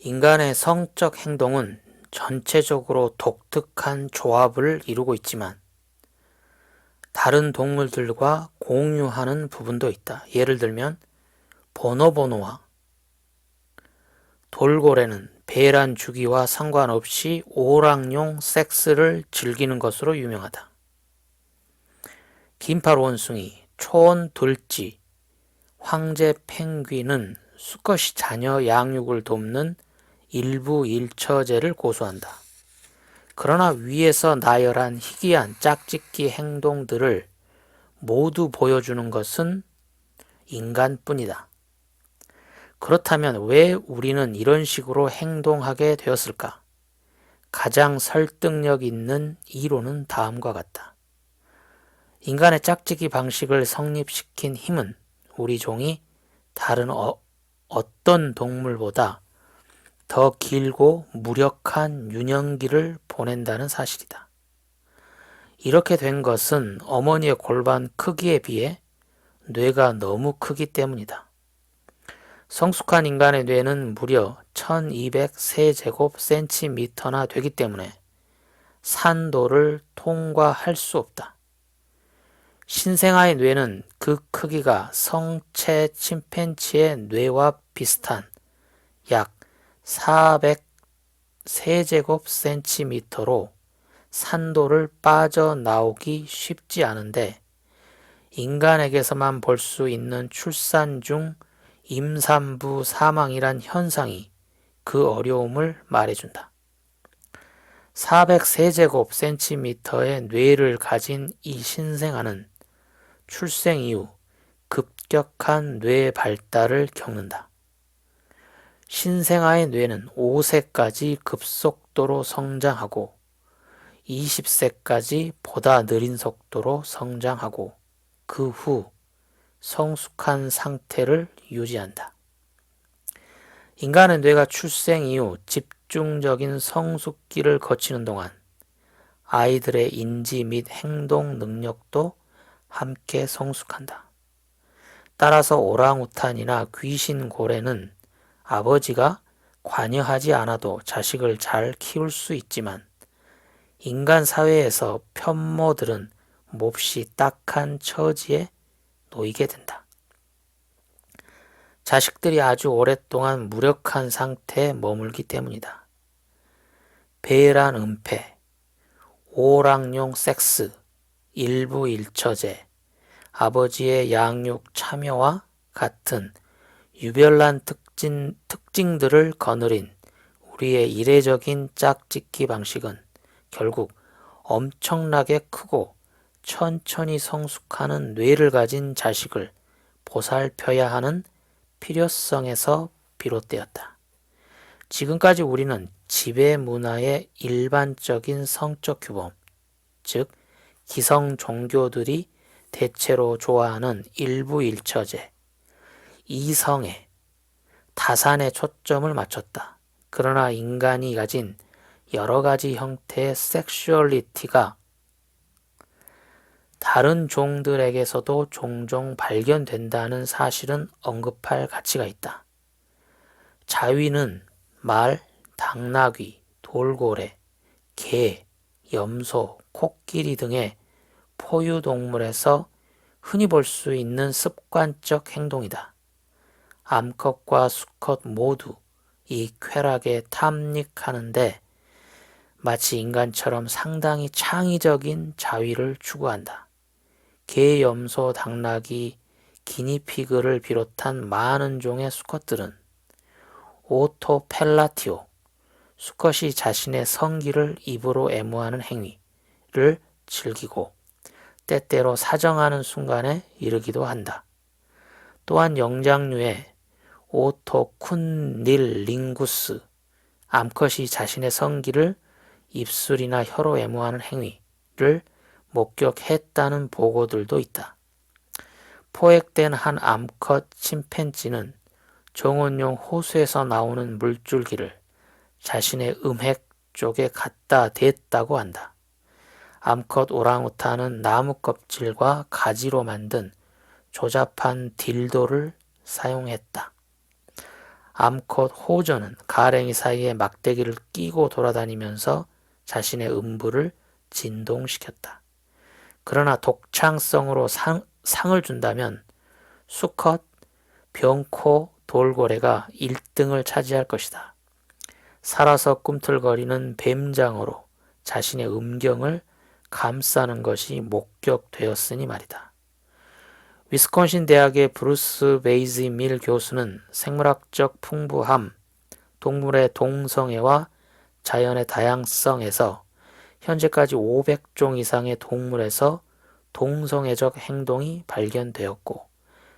인간의 성적 행동은 전체적으로 독특한 조합을 이루고 있지만 다른 동물들과 공유하는 부분도 있다. 예를 들면 보노보노와 돌고래는 배란 주기와 상관없이 오락용 섹스를 즐기는 것으로 유명하다. 긴팔 원숭이, 초원 돌쥐, 황제 펭귄은 수컷이 자녀 양육을 돕는 일부 일처제를 고수한다. 그러나 위에서 나열한 희귀한 짝짓기 행동들을 모두 보여주는 것은 인간뿐이다. 그렇다면 왜 우리는 이런 식으로 행동하게 되었을까? 가장 설득력 있는 이론은 다음과 같다. 인간의 짝짓기 방식을 성립시킨 힘은 우리 종이 다른 어떤 동물보다 더 길고 무력한 유년기를 보낸다는 사실이다. 이렇게 된 것은 어머니의 골반 크기에 비해 뇌가 너무 크기 때문이다. 성숙한 인간의 뇌는 무려 1200세제곱센티미터나 되기 때문에 산도를 통과할 수 없다. 신생아의 뇌는 그 크기가 성체 침팬지의 뇌와 비슷한 약 400세제곱센티미터로 산도를 빠져나오기 쉽지 않은데 인간에게서만 볼 수 있는 출산 중 임산부 사망이란 현상이 그 어려움을 말해준다. 400세제곱센티미터의 뇌를 가진 이 신생아는 출생 이후 급격한 뇌 발달을 겪는다. 신생아의 뇌는 5세까지 급속도로 성장하고 20세까지 보다 느린 속도로 성장하고 그 후 성숙한 상태를 유지한다. 인간의 뇌가 출생 이후 집중적인 성숙기를 거치는 동안 아이들의 인지 및 행동 능력도 함께 성숙한다. 따라서 오랑우탄이나 귀신고래는 아버지가 관여하지 않아도 자식을 잘 키울 수 있지만 인간 사회에서 편모들은 몹시 딱한 처지에 놓이게 된다. 자식들이 아주 오랫동안 무력한 상태에 머물기 때문이다. 배란 은폐, 오락용 섹스, 일부 일처제, 아버지의 양육 참여와 같은 유별난 특징들을 거느린 우리의 이례적인 짝짓기 방식은 결국 엄청나게 크고 천천히 성숙하는 뇌를 가진 자식을 보살펴야 하는 필요성에서 비롯되었다. 지금까지 우리는 지배 문화의 일반적인 성적 규범, 즉 기성 종교들이 대체로 좋아하는 일부 일처제, 이성애, 다산에 초점을 맞췄다. 그러나 인간이 가진 여러 가지 형태의 섹슈얼리티가 다른 종들에게서도 종종 발견된다는 사실은 언급할 가치가 있다. 자위는 말, 당나귀, 돌고래, 개, 염소, 코끼리 등의 포유동물에서 흔히 볼 수 있는 습관적 행동이다. 암컷과 수컷 모두 이 쾌락에 탐닉하는데 마치 인간처럼 상당히 창의적인 자위를 추구한다. 개, 염소, 당나귀, 기니피그를 비롯한 많은 종의 수컷들은 오토펠라티오, 수컷이 자신의 성기를 입으로 애무하는 행위를 즐기고 때때로 사정하는 순간에 이르기도 한다. 또한 영장류의 오토쿤닐링구스, 암컷이 자신의 성기를 입술이나 혀로 애무하는 행위를 목격했다는 보고들도 있다. 포획된 한 암컷 침팬지는 정원용 호수에서 나오는 물줄기를 자신의 음핵 쪽에 갖다 댔다고 한다. 암컷 오랑우탄은 나무 껍질과 가지로 만든 조잡한 딜도를 사용했다. 암컷 호저는 가랭이 사이에 막대기를 끼고 돌아다니면서 자신의 음부를 진동시켰다. 그러나 독창성으로 상을 준다면 수컷 병코 돌고래가 1등을 차지할 것이다. 살아서 꿈틀거리는 뱀장어로 자신의 음경을 감싸는 것이 목격되었으니 말이다. 위스콘신 대학의 브루스 베이지 밀 교수는 생물학적 풍부함, 동물의 동성애와 자연의 다양성에서 현재까지 500종 이상의 동물에서 동성애적 행동이 발견되었고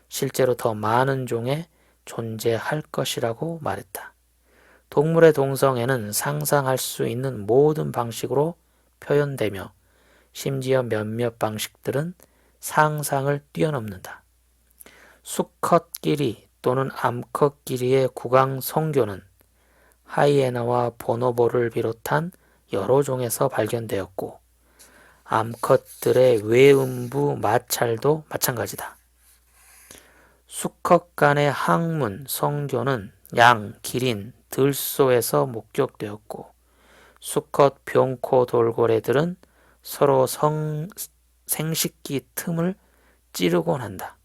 실제로 더 많은 종에 존재할 것이라고 말했다. 동물의 동성애는 상상할 수 있는 모든 방식으로 표현되며 심지어 몇몇 방식들은 상상을 뛰어넘는다. 수컷끼리 또는 암컷끼리의 국왕 성교는 하이에나와 보노보를 비롯한 여러 종에서 발견되었고 암컷들의 외음부 마찰도 마찬가지다. 수컷 간의 항문, 성교는 양, 기린, 들소에서 목격되었고 수컷 병코 돌고래들은 서로 생식기 틈을 찌르곤 한다.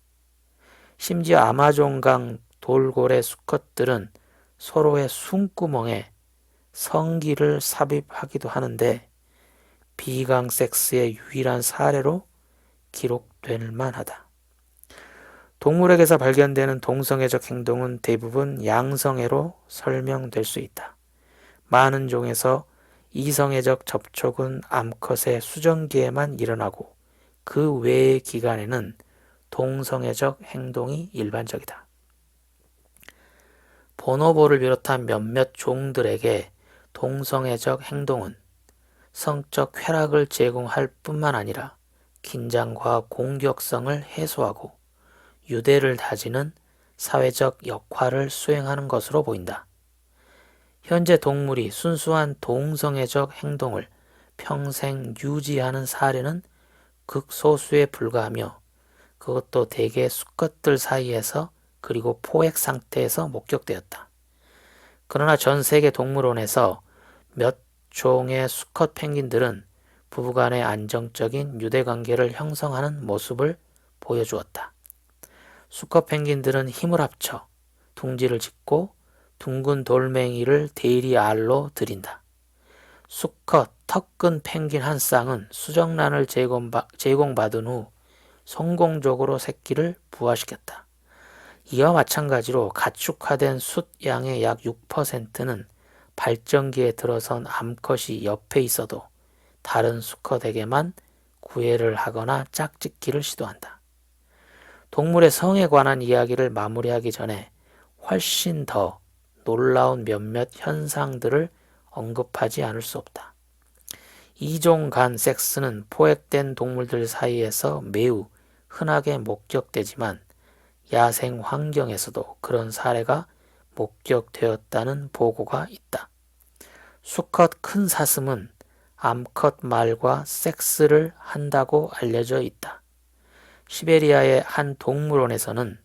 심지어 아마존강 돌고래 수컷들은 서로의 숨구멍에 성기를 삽입하기도 하는데 비강 섹스의 유일한 사례로 기록될 만하다. 동물에게서 발견되는 동성애적 행동은 대부분 양성애로 설명될 수 있다. 많은 종에서 이성애적 접촉은 암컷의 수정기에만 일어나고 그 외의 기간에는 동성애적 행동이 일반적이다. 보노보를 비롯한 몇몇 종들에게 동성애적 행동은 성적 쾌락을 제공할 뿐만 아니라 긴장과 공격성을 해소하고 유대를 다지는 사회적 역할을 수행하는 것으로 보인다. 현재 동물이 순수한 동성애적 행동을 평생 유지하는 사례는 극소수에 불과하며 그것도 대개 수컷들 사이에서 그리고 포획 상태에서 목격되었다. 그러나 전 세계 동물원에서 몇 종의 수컷 펭귄들은 부부간의 안정적인 유대관계를 형성하는 모습을 보여주었다. 수컷 펭귄들은 힘을 합쳐 둥지를 짓고 둥근 돌멩이를 대리 알로 들인다. 수컷 턱근 펭귄 한 쌍은 수정란을 제공받은 후 성공적으로 새끼를 부화시켰다. 이와 마찬가지로 가축화된 숫양의 약 6%는 발정기에 들어선 암컷이 옆에 있어도 다른 수컷에게만 구애를 하거나 짝짓기를 시도한다. 동물의 성에 관한 이야기를 마무리하기 전에 훨씬 더 놀라운 몇몇 현상들을 언급하지 않을 수 없다. 이종 간 섹스는 포획된 동물들 사이에서 매우 흔하게 목격되지만 야생 환경에서도 그런 사례가 목격되었다는 보고가 있다. 수컷 큰 사슴은 암컷 말과 섹스를 한다고 알려져 있다. 시베리아의 한 동물원에서는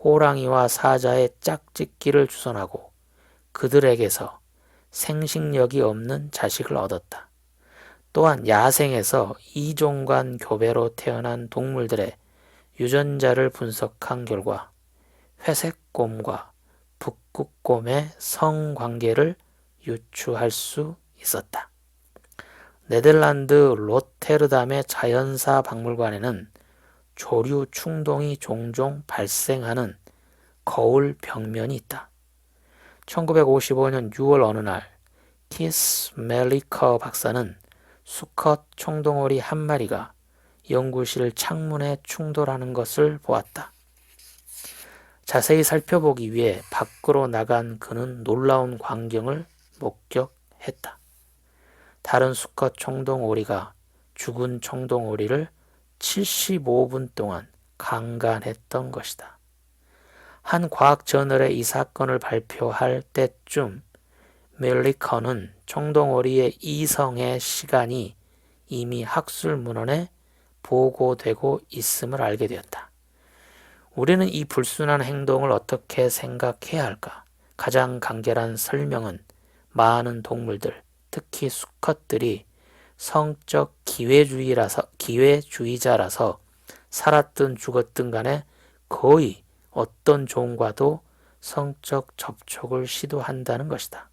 호랑이와 사자의 짝짓기를 주선하고 그들에게서 생식력이 없는 자식을 얻었다. 또한 야생에서 이종간 교배로 태어난 동물들의 유전자를 분석한 결과 회색곰과 북극곰의 성관계를 유추할 수 있었다. 네덜란드 로테르담의 자연사 박물관에는 조류 충동이 종종 발생하는 거울 벽면이 있다. 1955년 6월 어느 날 키스 멜리커 박사는 수컷 청동오리 한 마리가 연구실 창문에 충돌하는 것을 보았다. 자세히 살펴보기 위해 밖으로 나간 그는 놀라운 광경을 목격했다. 다른 수컷 청동오리가 죽은 청동오리를 75분 동안 강간했던 것이다. 한 과학 저널에 이 사건을 발표할 때쯤 멜리커는 청동오리의 이성의 시간이 이미 학술 문헌에 보고되고 있음을 알게 되었다. 우리는 이 불순한 행동을 어떻게 생각해야 할까? 가장 간결한 설명은 많은 동물들, 특히 수컷들이 성적 기회주의자라서 살았든 죽었든 간에 거의 어떤 종과도 성적 접촉을 시도한다는 것이다.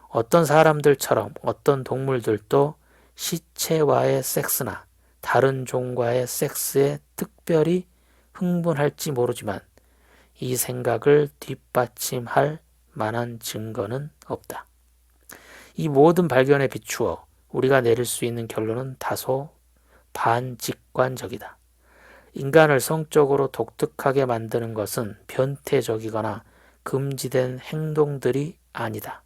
어떤 사람들처럼 어떤 동물들도 시체와의 섹스나 다른 종과의 섹스에 특별히 흥분할지 모르지만 이 생각을 뒷받침할 만한 증거는 없다. 이 모든 발견에 비추어 우리가 내릴 수 있는 결론은 다소 반직관적이다. 인간을 성적으로 독특하게 만드는 것은 변태적이거나 금지된 행동들이 아니다.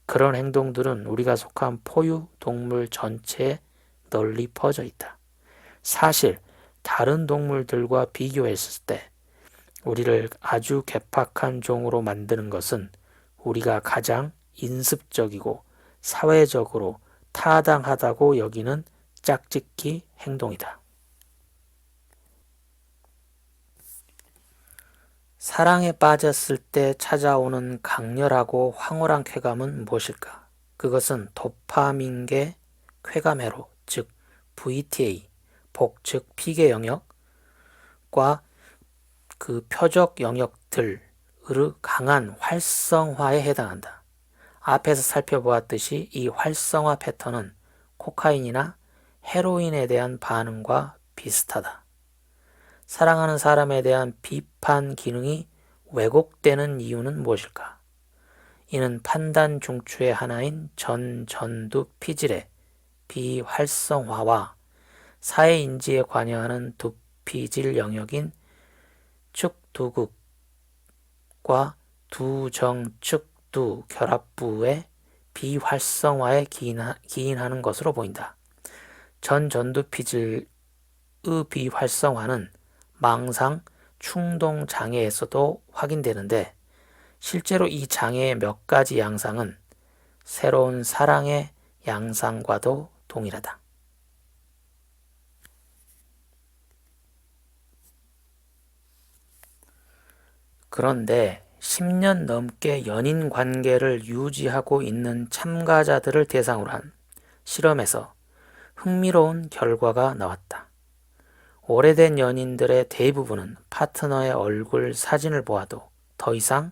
그런 행동들은 우리가 속한 포유 동물 전체에 널리 퍼져 있다. 사실 다른 동물들과 비교했을 때 우리를 아주 괴팍한 종으로 만드는 것은 우리가 가장 인습적이고 사회적으로 타당하다고 여기는 짝짓기 행동이다. 사랑에 빠졌을 때 찾아오는 강렬하고 황홀한 쾌감은 무엇일까? 그것은 도파민계 쾌감회로, 즉 VTA, 복즉 피계 영역과 그 표적 영역들의 강한 활성화에 해당한다. 앞에서 살펴보았듯이 이 활성화 패턴은 코카인이나 헤로인에 대한 반응과 비슷하다. 사랑하는 사람에 대한 비판 기능이 왜곡되는 이유는 무엇일까? 이는 판단 중추의 하나인 전두 피질의 비활성화와 사회 인지에 관여하는 두피질 영역인 측두극과 두정측두 결합부의 비활성화에 기인하는 것으로 보인다. 전두피질의 비활성화는 망상, 충동 장애에서도 확인되는데 실제로 이 장애의 몇 가지 양상은 새로운 사랑의 양상과도 동일하다. 그런데 10년 넘게 연인 관계를 유지하고 있는 참가자들을 대상으로 한 실험에서 흥미로운 결과가 나왔다. 오래된 연인들의 대부분은 파트너의 얼굴 사진을 보아도 더 이상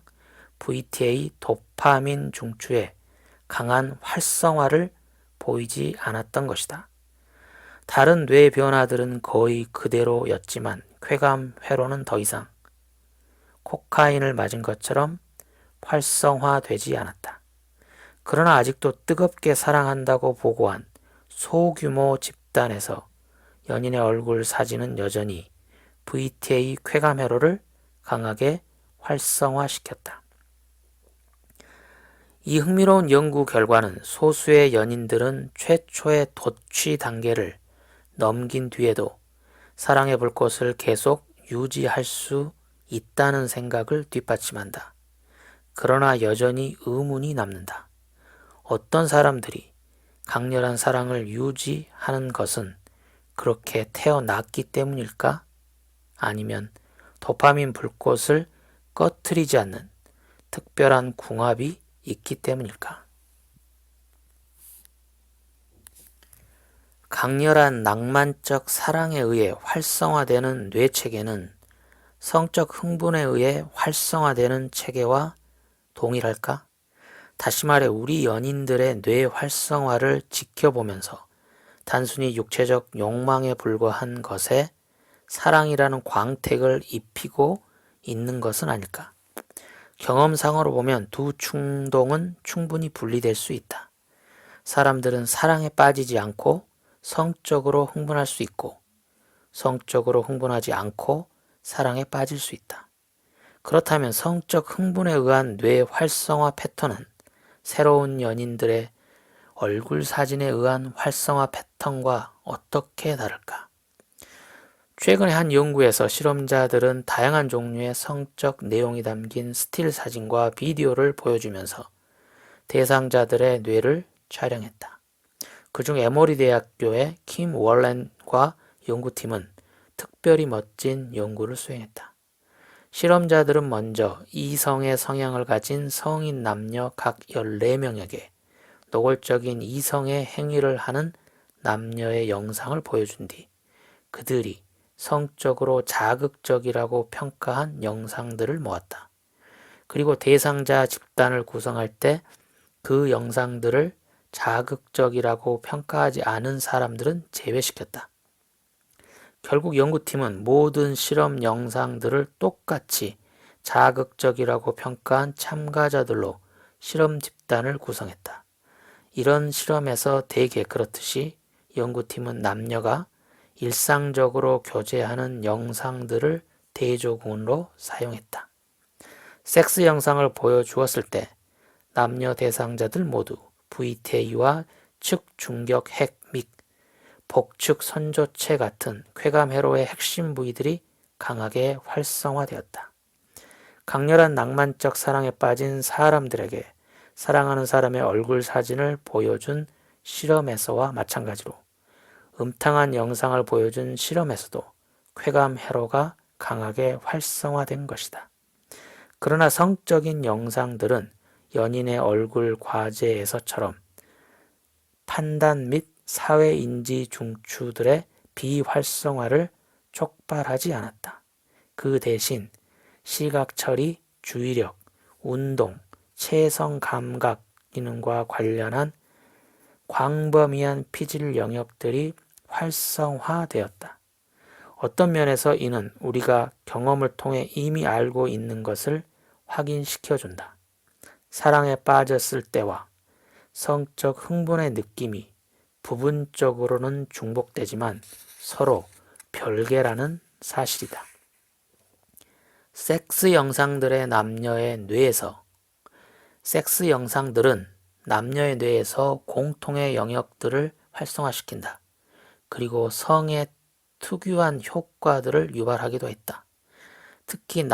VTA 도파민 중추의 강한 활성화를 보이지 않았던 것이다. 다른 뇌 변화들은 거의 그대로였지만 쾌감 회로는 더 이상 코카인을 맞은 것처럼 활성화되지 않았다. 그러나 아직도 뜨겁게 사랑한다고 보고한 소규모 집단에서 연인의 얼굴 사진은 여전히 VTA 쾌감 회로를 강하게 활성화시켰다. 이 흥미로운 연구 결과는 소수의 연인들은 최초의 도취 단계를 넘긴 뒤에도 사랑의 불꽃을 계속 유지할 수 있다는 생각을 뒷받침한다. 그러나 여전히 의문이 남는다. 어떤 사람들이 강렬한 사랑을 유지하는 것은 그렇게 태어났기 때문일까? 아니면 도파민 불꽃을 꺼트리지 않는 특별한 궁합이 있기 때문일까? 강렬한 낭만적 사랑에 의해 활성화되는 뇌체계는 성적 흥분에 의해 활성화되는 체계와 동일할까? 다시 말해 우리 연인들의 뇌 활성화를 지켜보면서 단순히 육체적 욕망에 불과한 것에 사랑이라는 광택을 입히고 있는 것은 아닐까? 경험상으로 보면 두 충동은 충분히 분리될 수 있다. 사람들은 사랑에 빠지지 않고 성적으로 흥분할 수 있고 성적으로 흥분하지 않고 사랑에 빠질 수 있다. 그렇다면 성적 흥분에 의한 뇌 활성화 패턴은 새로운 연인들의 얼굴 사진에 의한 활성화 패턴과 어떻게 다를까? 최근에 한 연구에서 실험자들은 다양한 종류의 성적 내용이 담긴 스틸 사진과 비디오를 보여주면서 대상자들의 뇌를 촬영했다. 그중 에모리 대학교의 킴 월렌과 연구팀은 특별히 멋진 연구를 수행했다. 실험자들은 먼저 이성의 성향을 가진 성인 남녀 각 14명에게 노골적인 이성의 행위를 하는 남녀의 영상을 보여준 뒤 그들이 성적으로 자극적이라고 평가한 영상들을 모았다. 그리고 대상자 집단을 구성할 때 그 영상들을 자극적이라고 평가하지 않은 사람들은 제외시켰다. 결국 연구팀은 모든 실험 영상들을 똑같이 자극적이라고 평가한 참가자들로 실험 집단을 구성했다. 이런 실험에서 대개 그렇듯이 연구팀은 남녀가 일상적으로 교제하는 영상들을 대조군으로 사용했다. 섹스 영상을 보여주었을 때 남녀 대상자들 모두 VTA와 측중격 핵 및 복측 선조체 같은 쾌감 회로의 핵심 부위들이 강하게 활성화되었다. 강렬한 낭만적 사랑에 빠진 사람들에게 사랑하는 사람의 얼굴 사진을 보여준 실험에서와 마찬가지로 음탕한 영상을 보여준 실험에서도 쾌감 회로가 강하게 활성화된 것이다. 그러나 성적인 영상들은 연인의 얼굴 과제에서처럼 판단 및 사회인지 중추들의 비활성화를 촉발하지 않았다. 그 대신 시각 처리, 주의력, 운동, 체성 감각 기능과 관련한 광범위한 피질 영역들이 활성화되었다. 어떤 면에서 이는 우리가 경험을 통해 이미 알고 있는 것을 확인시켜준다. 사랑에 빠졌을 때와 성적 흥분의 느낌이 부분적으로는 중복되지만 서로 별개라는 사실이다. 섹스 영상들은 남녀의 뇌에서 공통의 영역들을 활성화시킨다. 그리고 성의 특유한 효과들을 유발하기도 했다. 특히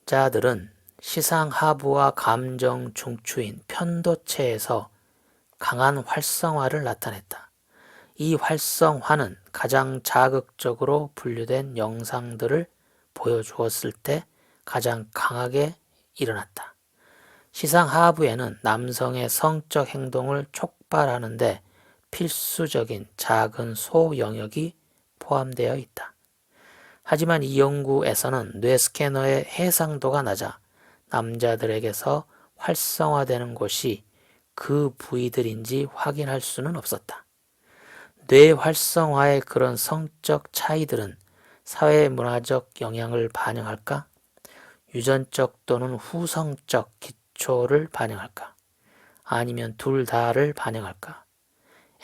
남자들은 시상 하부와 감정 중추인 편도체에서 강한 활성화를 나타냈다. 이 활성화는 가장 자극적으로 분류된 영상들을 보여주었을 때 가장 강하게 일어났다. 시상 하부에는 남성의 성적 행동을 촉발하는데 필수적인 작은 소 영역이 포함되어 있다. 하지만 이 연구에서는 뇌 스캐너의 해상도가 낮아 남자들에게서 활성화되는 곳이 그 부위들인지 확인할 수는 없었다. 뇌 활성화의 그런 성적 차이들은 사회문화적 영향을 반영할까? 유전적 또는 후성적 기초를 반영할까? 아니면 둘 다를 반영할까?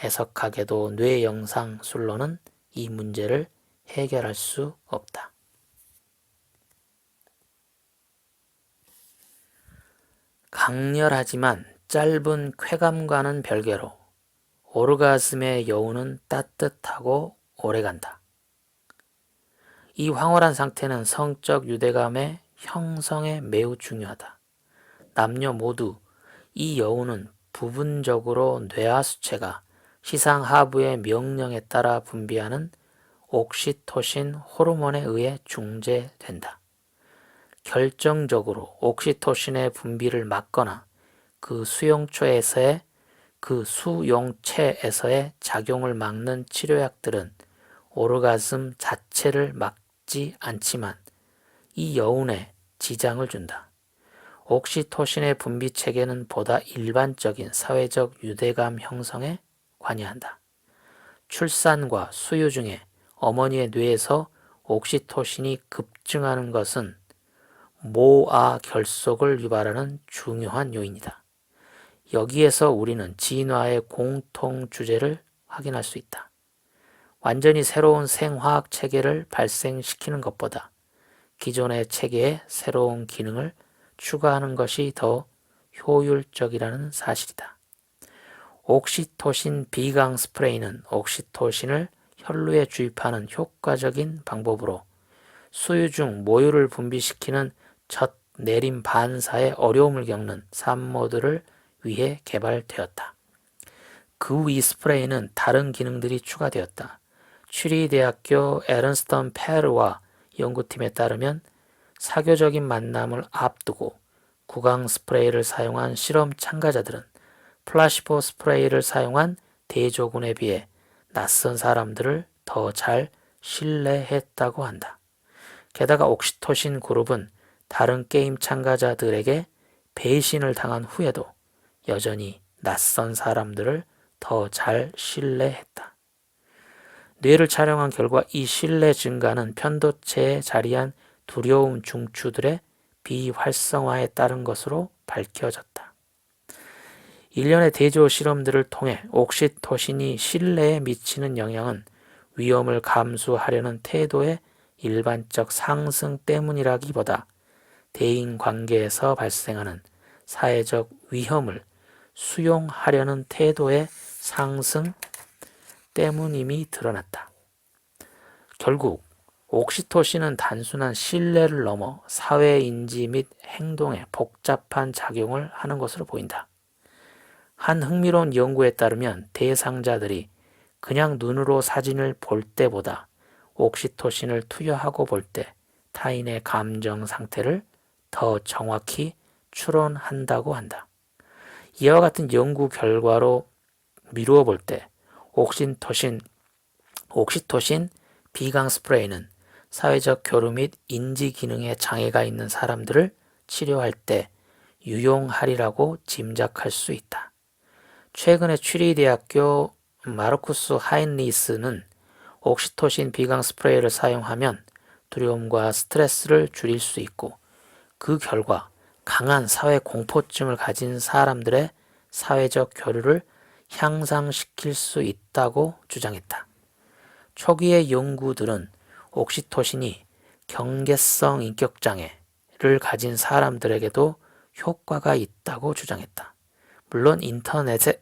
애석하게도 뇌 영상술로는 이 문제를 해결할 수 없다. 강렬하지만 짧은 쾌감과는 별개로 오르가즘의 여운은 따뜻하고 오래간다. 이 황홀한 상태는 성적 유대감의 형성에 매우 중요하다. 남녀 모두 이 여운은 부분적으로 뇌하수체가 시상 하부의 명령에 따라 분비하는 옥시토신 호르몬에 의해 중재된다. 결정적으로 옥시토신의 분비를 막거나 그 수용체에서의 작용을 막는 치료약들은 오르가즘 자체를 막지 않지만 이 여운에 지장을 준다. 옥시토신의 분비 체계는 보다 일반적인 사회적 유대감 형성에 관여한다. 출산과 수유 중에 어머니의 뇌에서 옥시토신이 급증하는 것은 모아 결속을 유발하는 중요한 요인이다. 여기에서 우리는 진화의 공통 주제를 확인할 수 있다. 완전히 새로운 생화학 체계를 발생시키는 것보다 기존의 체계에 새로운 기능을 추가하는 것이 더 효율적이라는 사실이다. 옥시토신 비강 스프레이는 옥시토신을 혈루에 주입하는 효과적인 방법으로 수유 중 모유를 분비시키는 젖 내림 반사에 어려움을 겪는 산모들을 위해 개발되었다. 그 후 이 스프레이는 다른 기능들이 추가되었다. 추리 대학교 에른스턴 페르와 연구팀에 따르면 사교적인 만남을 앞두고 구강 스프레이를 사용한 실험 참가자들은 플라시보 스프레이를 사용한 대조군에 비해 낯선 사람들을 더 잘 신뢰했다고 한다. 게다가 옥시토신 그룹은 다른 게임 참가자들에게 배신을 당한 후에도 여전히 낯선 사람들을 더 잘 신뢰했다. 뇌를 촬영한 결과 이 신뢰 증가는 편도체에 자리한 두려움 중추들의 비활성화에 따른 것으로 밝혀졌다. 일련의 대조 실험들을 통해 옥시토신이 신뢰에 미치는 영향은 위험을 감수하려는 태도의 일반적 상승 때문이라기보다 대인관계에서 발생하는 사회적 위험을 수용하려는 태도의 상승 때문임이 드러났다. 결국 옥시토신은 단순한 신뢰를 넘어 사회인지 및 행동에 복잡한 작용을 하는 것으로 보인다. 한 흥미로운 연구에 따르면 대상자들이 그냥 눈으로 사진을 볼 때보다 옥시토신을 투여하고 볼 때 타인의 감정 상태를 더 정확히 추론한다고 한다. 이와 같은 연구 결과로 미루어 볼 때 옥시토신 비강 스프레이는 사회적 교류 및 인지 기능에 장애가 있는 사람들을 치료할 때 유용하리라고 짐작할 수 있다. 최근에 취리대학교 마르쿠스 하인리스는 옥시토신 비강 스프레이를 사용하면 두려움과 스트레스를 줄일 수 있고 그 결과 강한 사회 공포증을 가진 사람들의 사회적 교류를 향상시킬 수 있다고 주장했다. 초기의 연구들은 옥시토신이 경계성 인격장애를 가진 사람들에게도 효과가 있다고 주장했다. 물론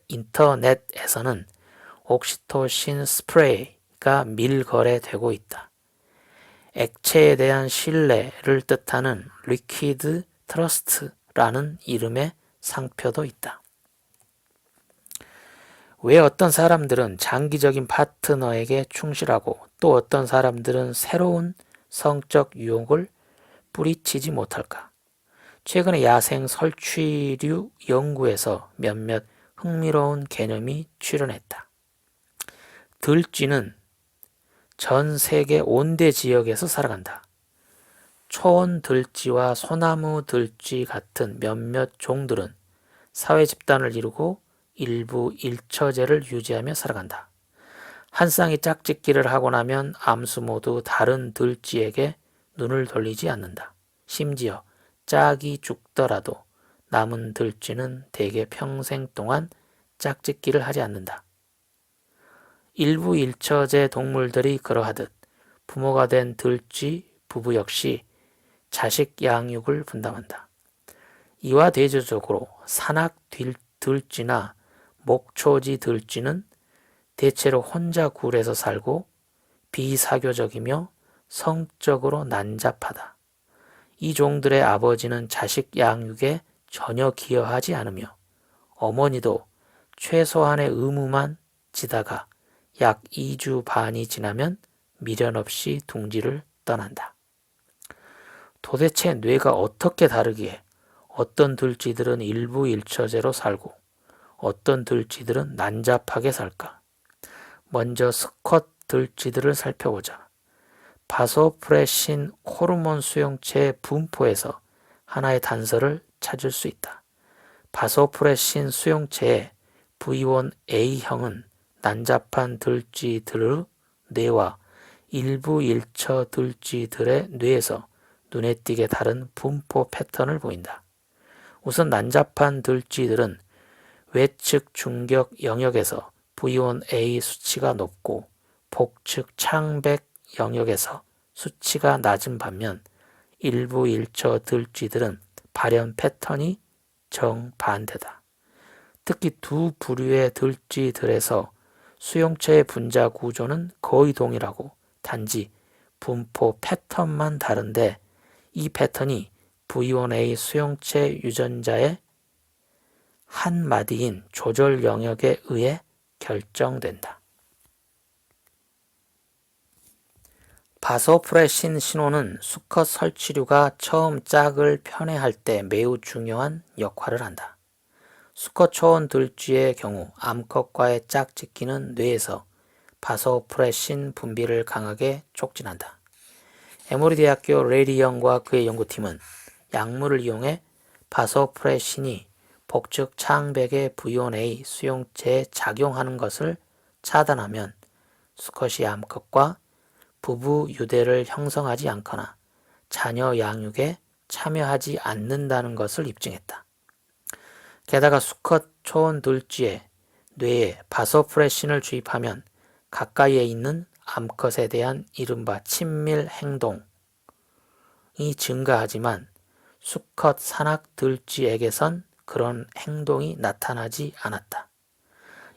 인터넷에서는 옥시토신 스프레이가 밀거래되고 있다. 액체에 대한 신뢰를 뜻하는 리퀴드 트러스트라는 이름의 상표도 있다. 왜 어떤 사람들은 장기적인 파트너에게 충실하고 또 어떤 사람들은 새로운 성적 유혹을 뿌리치지 못할까? 최근에 야생 설치류 연구에서 몇몇 흥미로운 개념이 출현했다. 들쥐는 전 세계 온대 지역에서 살아간다. 초원 들쥐와 소나무 들쥐 같은 몇몇 종들은 사회 집단을 이루고 일부 일처제를 유지하며 살아간다. 한 쌍이 짝짓기를 하고 나면 암수 모두 다른 들쥐에게 눈을 돌리지 않는다. 심지어 짝이 죽더라도 남은 들쥐는 대개 평생 동안 짝짓기를 하지 않는다. 일부 일처제 동물들이 그러하듯 부모가 된 들쥐 부부 역시 자식 양육을 분담한다. 이와 대조적으로 산악 들쥐나 목초지 들쥐는 대체로 혼자 굴에서 살고 비사교적이며 성적으로 난잡하다. 이 종들의 아버지는 자식 양육에 전혀 기여하지 않으며 어머니도 최소한의 의무만 지다가 약 2주 반이 지나면 미련 없이 둥지를 떠난다. 도대체 뇌가 어떻게 다르기에 어떤 들쥐들은 일부 일처제로 살고 어떤 들쥐들은 난잡하게 살까? 먼저 수컷 들쥐들을 살펴보자. 바소프레신 호르몬 수용체의 분포에서 하나의 단서를 찾을 수 있다. 바소프레신 수용체의 V1A형은 난잡한 들쥐들의 뇌와 일부 일처 들쥐들의 뇌에서 눈에 띄게 다른 분포 패턴을 보인다. 우선 난잡한 들쥐들은 외측 중격 영역에서 V1A 수치가 높고 복측 창백 영역에서 수치가 낮은 반면 일부 일처 들쥐들은 발현 패턴이 정반대다. 특히 두 부류의 들쥐들에서 수용체의 분자 구조는 거의 동일하고 단지 분포 패턴만 다른데 이 패턴이 V1A 수용체 유전자의 한 마디인 조절 영역에 의해 결정된다. 바소프레신 신호는 수컷 설치류가 처음 짝을 편애할 때 매우 중요한 역할을 한다. 수컷 초원 들쥐의 경우 암컷과의 짝짓기는 뇌에서 바소프레신 분비를 강하게 촉진한다. 에모리 대학교 레리 영과 그의 연구팀은 약물을 이용해 바소프레신이 복측 창백의 V1A 수용체에 작용하는 것을 차단하면 수컷이 암컷과 부부 유대를 형성하지 않거나 자녀 양육에 참여하지 않는다는 것을 입증했다. 게다가 수컷 초원 들쥐의 뇌에 바소프레신을 주입하면 가까이에 있는 암컷에 대한 이른바 친밀 행동이 증가하지만 수컷 산악 들쥐에게선 그런 행동이 나타나지 않았다.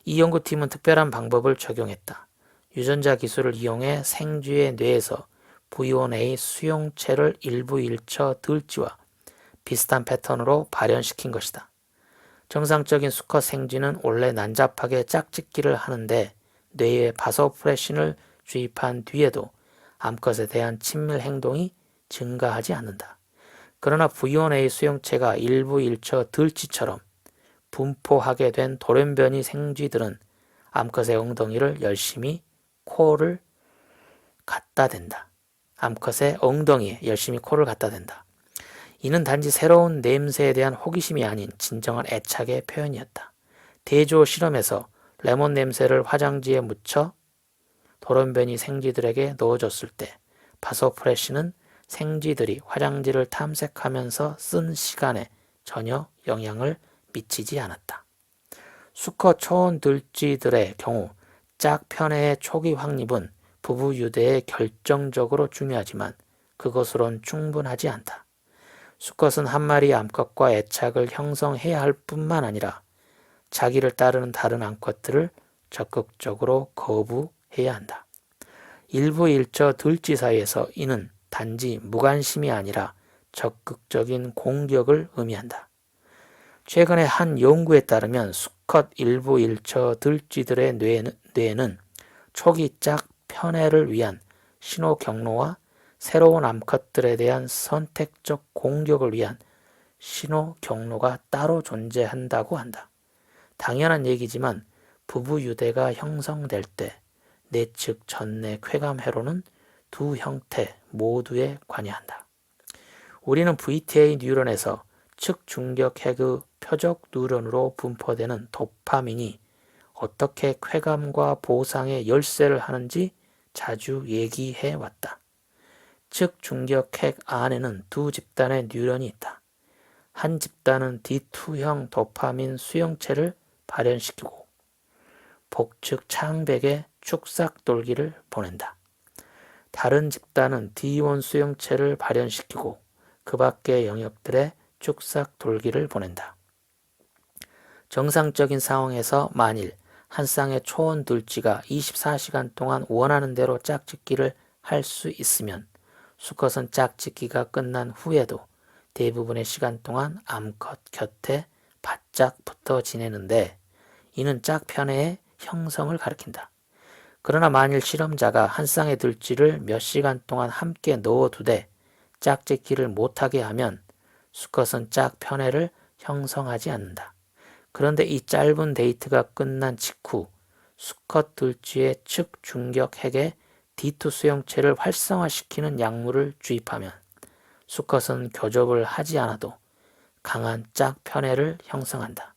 이 연구팀은 특별한 방법을 적용했다. 유전자 기술을 이용해 생쥐의 뇌에서 V1A 수용체를 일부 일처 들쥐와 비슷한 패턴으로 발현시킨 것이다. 정상적인 수컷 생쥐는 원래 난잡하게 짝짓기를 하는데 뇌에 바소프레신을 주입한 뒤에도 암컷에 대한 친밀 행동이 증가하지 않는다. 그러나 V1A 수용체가 일부 일처 들쥐처럼 분포하게 된 돌연변이 생쥐들은 암컷의 엉덩이를 열심히 코를 갖다 댄다. 암컷의 엉덩이에 열심히 코를 갖다 댄다. 이는 단지 새로운 냄새에 대한 호기심이 아닌 진정한 애착의 표현이었다. 대조 실험에서 레몬 냄새를 화장지에 묻혀 돌연변이 생쥐들에게 넣어줬을 때 바소프레신은 생쥐들이 화장지를 탐색하면서 쓴 시간에 전혀 영향을 미치지 않았다. 수컷 초원 들쥐들의 경우 짝 편애의 초기 확립은 부부 유대에 결정적으로 중요하지만 그것으론 충분하지 않다. 수컷은 한 마리 암컷과 애착을 형성해야 할 뿐만 아니라 자기를 따르는 다른 암컷들을 적극적으로 거부해야 한다. 일부 일처 들쥐 사이에서 이는 단지 무관심이 아니라 적극적인 공격을 의미한다. 최근에 한 연구에 따르면 수컷 일부 일처 들쥐들의 뇌에는 초기 짝 편애를 위한 신호 경로와 새로운 암컷들에 대한 선택적 공격을 위한 신호 경로가 따로 존재한다고 한다. 당연한 얘기지만 부부 유대가 형성될 때 내측 전내 쾌감 회로는 두 형태 모두에 관여한다. 우리는 VTA 뉴런에서 측중격 핵의 표적 뉴런으로 분포되는 도파민이 어떻게 쾌감과 보상의 열쇠를 하는지 자주 얘기해 왔다. 측중격 핵 안에는 두 집단의 뉴런이 있다. 한 집단은 D2형 도파민 수용체를 발현시키고 복측 창백에 축삭돌기를 보낸다. 다른 집단은 D1 수용체를 발현시키고 그 밖의 영역들에 축삭돌기를 보낸다. 정상적인 상황에서 만일 한 쌍의 초원 들쥐가 24시간 동안 원하는 대로 짝짓기를 할 수 있으면 수컷은 짝짓기가 끝난 후에도 대부분의 시간 동안 암컷 곁에 바짝 붙어 지내는데 이는 짝편애의 형성을 가리킨다. 그러나 만일 실험자가 한 쌍의 들쥐를 몇 시간 동안 함께 넣어두되 짝짓기를 못하게 하면 수컷은 짝편애를 형성하지 않는다. 그런데 이 짧은 데이트가 끝난 직후 수컷 들쥐의 측중격 핵에 D2 수용체를 활성화시키는 약물을 주입하면 수컷은 교접을 하지 않아도 강한 짝편애를 형성한다.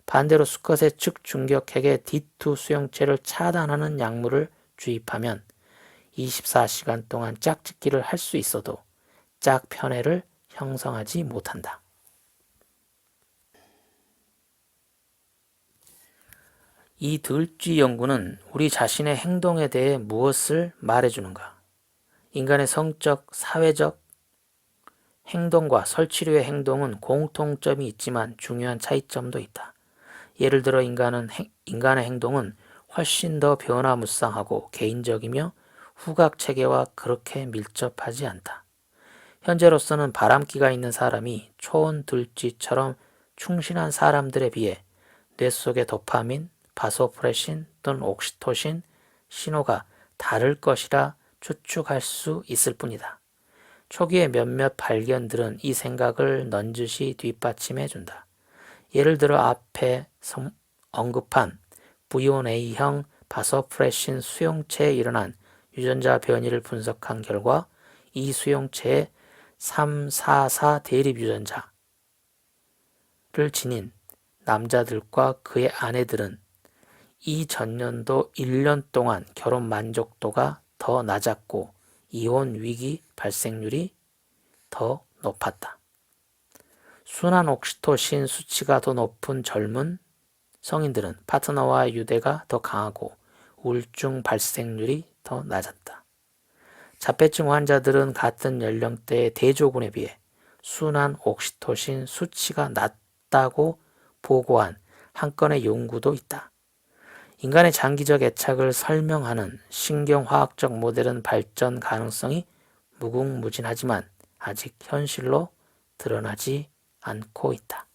반대로 수컷의 측중격핵에 D2 수용체를 차단하는 약물을 주입하면 24시간 동안 짝짓기를 할 수 있어도 짝편애를 형성하지 못한다. 이 들쥐 연구는 우리 자신의 행동에 대해 무엇을 말해주는가? 인간의 성적, 사회적 행동과 설치류의 행동은 공통점이 있지만 중요한 차이점도 있다. 예를 들어 인간의 행동은 훨씬 더 변화무쌍하고 개인적이며 후각체계와 그렇게 밀접하지 않다. 현재로서는 바람기가 있는 사람이 초원 들쥐처럼 충실한 사람들에 비해 뇌 속의 도파민, 바소프레신 또는 옥시토신 신호가 다를 것이라 추측할 수 있을 뿐이다. 초기의 몇몇 발견들은 이 생각을 넌지시 뒷받침해 준다. 예를 들어 앞에 언급한 V1A형 바소프레신 수용체에 일어난 유전자 변이를 분석한 결과 이 수용체의 344 대립 유전자를 지닌 남자들과 그의 아내들은 이 전년도 1년 동안 결혼 만족도가 더 낮았고 이혼 위기 발생률이 더 높았다. 순한 옥시토신 수치가 더 높은 젊은 성인들은 파트너와의 유대가 더 강하고 우울증 발생률이 더 낮았다. 자폐증 환자들은 같은 연령대의 대조군에 비해 순한 옥시토신 수치가 낮다고 보고한 한 건의 연구도 있다. 인간의 장기적 애착을 설명하는 신경화학적 모델은 발전 가능성이 무궁무진하지만 아직 현실로 드러나지 않고 있다.